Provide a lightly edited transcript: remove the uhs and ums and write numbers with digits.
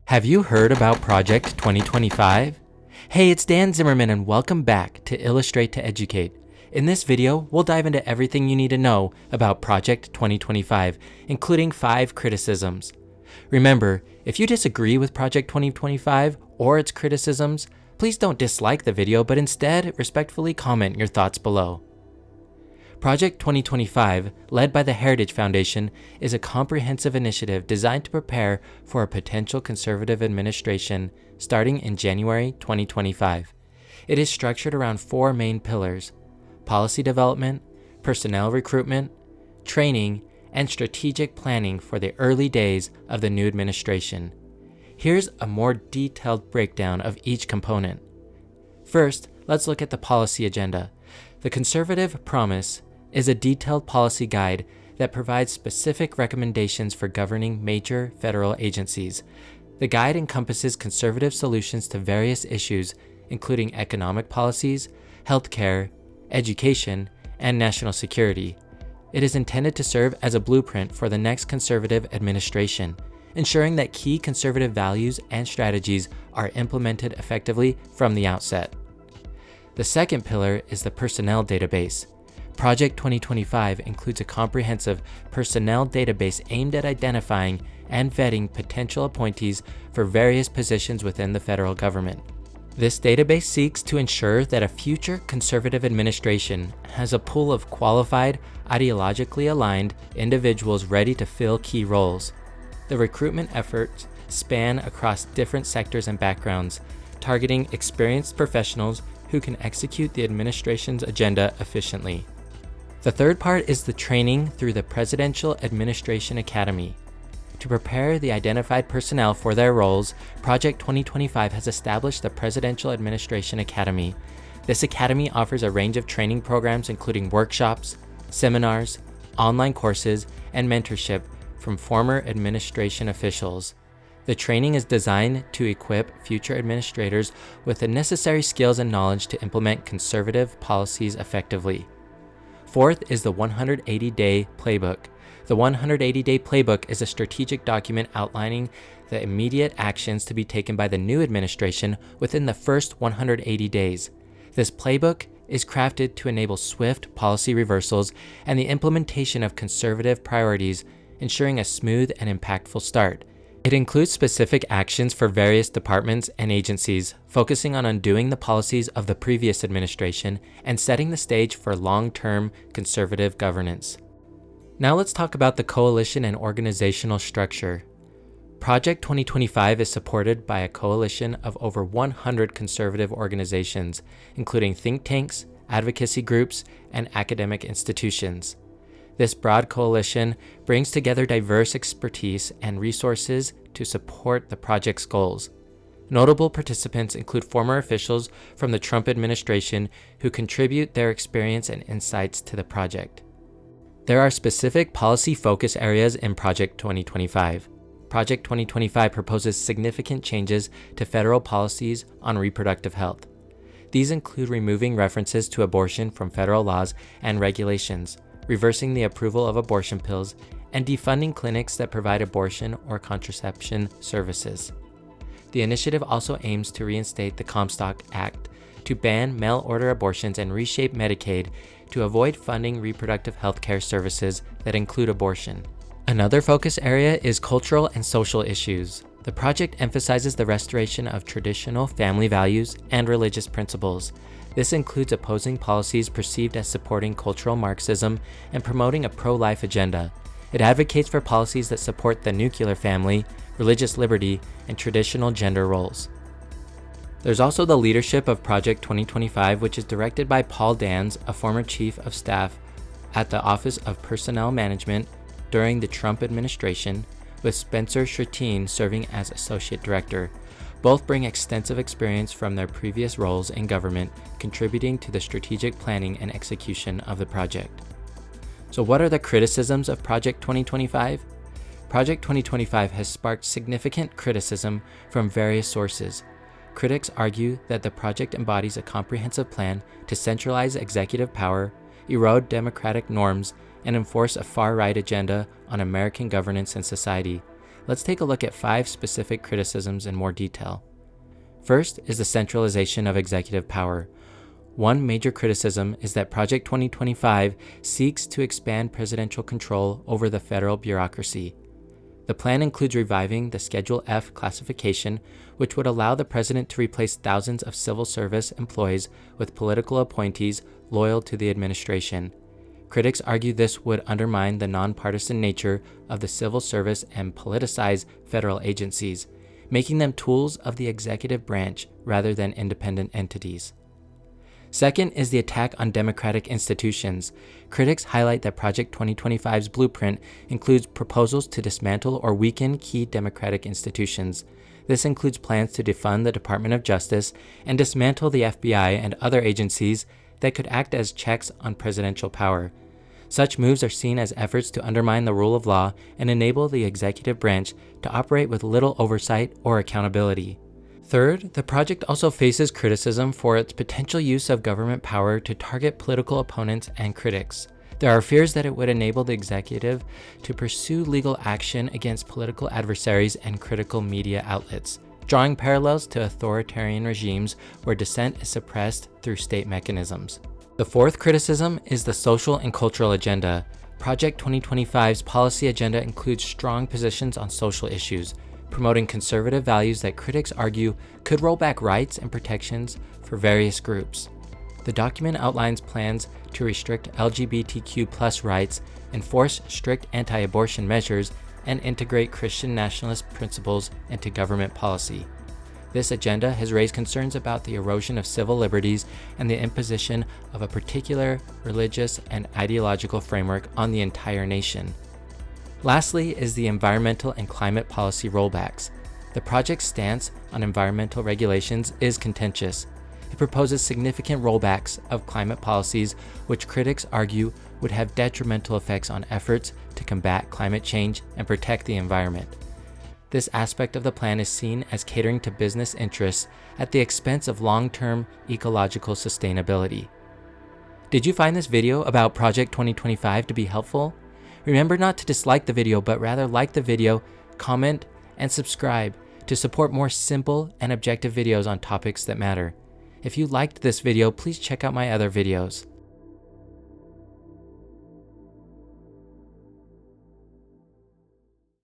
Have you heard about Project 2025? Hey, it's Dan Zimmerman and welcome back to Illustrate to Educate. In this video, we'll dive into everything you need to know about Project 2025, including 5 criticisms. Remember, if you disagree with Project 2025 or its criticisms, please don't dislike the video, but instead respectfully comment your thoughts below. Project 2025, led by the Heritage Foundation, is a comprehensive initiative designed to prepare for a potential conservative administration starting in January 2025. It is structured around 4 main pillars: policy development, personnel recruitment, training, and strategic planning for the early days of the new administration. Here's a more detailed breakdown of each component. First, let's look at the policy agenda. The Conservative Promise is a detailed policy guide that provides specific recommendations for governing major federal agencies. The guide encompasses conservative solutions to various issues, including economic policies, healthcare, education, and national security. It is intended to serve as a blueprint for the next conservative administration, ensuring that key conservative values and strategies are implemented effectively from the outset. The second pillar is the personnel database. Project 2025 includes a comprehensive personnel database aimed at identifying and vetting potential appointees for various positions within the federal government. This database seeks to ensure that a future conservative administration has a pool of qualified, ideologically aligned individuals ready to fill key roles. The recruitment efforts span across different sectors and backgrounds, targeting experienced professionals who can execute the administration's agenda efficiently. The third part is the training through the Presidential Administration Academy. To prepare the identified personnel for their roles, Project 2025 has established the Presidential Administration Academy. This academy offers a range of training programs including workshops, seminars, online courses, and mentorship from former administration officials. The training is designed to equip future administrators with the necessary skills and knowledge to implement conservative policies effectively. Fourth is the 180-day playbook. The 180-day playbook is a strategic document outlining the immediate actions to be taken by the new administration within the first 180 days. This playbook is crafted to enable swift policy reversals and the implementation of conservative priorities, ensuring a smooth and impactful start. It includes specific actions for various departments and agencies, focusing on undoing the policies of the previous administration and setting the stage for long-term conservative governance. Now let's talk about the coalition and organizational structure. Project 2025 is supported by a coalition of over 100 conservative organizations, including think tanks, advocacy groups, and academic institutions. This broad coalition brings together diverse expertise and resources to support the project's goals. Notable participants include former officials from the Trump administration who contribute their experience and insights to the project. There are specific policy focus areas in Project 2025. Project 2025 proposes significant changes to federal policies on reproductive health. These include removing references to abortion from federal laws and regulations, reversing the approval of abortion pills, and defunding clinics that provide abortion or contraception services. The initiative also aims to reinstate the Comstock Act to ban mail-order abortions and reshape Medicaid to avoid funding reproductive health care services that include abortion. Another focus area is cultural and social issues. The project emphasizes the restoration of traditional family values and religious principles. This includes opposing policies perceived as supporting cultural Marxism and promoting a pro-life agenda. It advocates for policies that support the nuclear family, religious liberty, and traditional gender roles. There's also the leadership of Project 2025, which is directed by Paul Dans, a former chief of staff at the Office of Personnel Management during the Trump administration, with Spencer Sherteen serving as associate director. Both bring extensive experience from their previous roles in government, contributing to the strategic planning and execution of the project. So what are the criticisms of Project 2025? Project 2025 has sparked significant criticism from various sources. Critics argue that the project embodies a comprehensive plan to centralize executive power, erode democratic norms, and enforce a far-right agenda on American governance and society. let's take a look at 5 specific criticisms in more detail. First is the centralization of executive power. One major criticism is that Project 2025 seeks to expand presidential control over the federal bureaucracy. The plan includes reviving the Schedule F classification, which would allow the president to replace thousands of civil service employees with political appointees loyal to the administration. Critics argue this would undermine the nonpartisan nature of the civil service and politicize federal agencies, making them tools of the executive branch rather than independent entities. Second is the attack on democratic institutions. Critics highlight that Project 2025's blueprint includes proposals to dismantle or weaken key democratic institutions. This includes plans to defund the Department of Justice and dismantle the FBI and other agencies that could act as checks on presidential power. Such moves are seen as efforts to undermine the rule of law and enable the executive branch to operate with little oversight or accountability. Third, the project also faces criticism for its potential use of government power to target political opponents and critics. There are fears that it would enable the executive to pursue legal action against political adversaries and critical media outlets, drawing parallels to authoritarian regimes where dissent is suppressed through state mechanisms. The fourth criticism is the social and cultural agenda. Project 2025's policy agenda includes strong positions on social issues, promoting conservative values that critics argue could roll back rights and protections for various groups. The document outlines plans to restrict LGBTQ+ rights, enforce strict anti-abortion measures, and integrate Christian nationalist principles into government policy. This agenda has raised concerns about the erosion of civil liberties and the imposition of a particular religious and ideological framework on the entire nation. Lastly is the environmental and climate policy rollbacks. The project's stance on environmental regulations is contentious. It proposes significant rollbacks of climate policies, which critics argue would have detrimental effects on efforts to combat climate change and protect the environment. This aspect of the plan is seen as catering to business interests at the expense of long-term ecological sustainability. Did you find this video about Project 2025 to be helpful? Remember not to dislike the video, but rather like the video, comment, and subscribe to support more simple and objective videos on topics that matter. If you liked this video, please check out my other videos.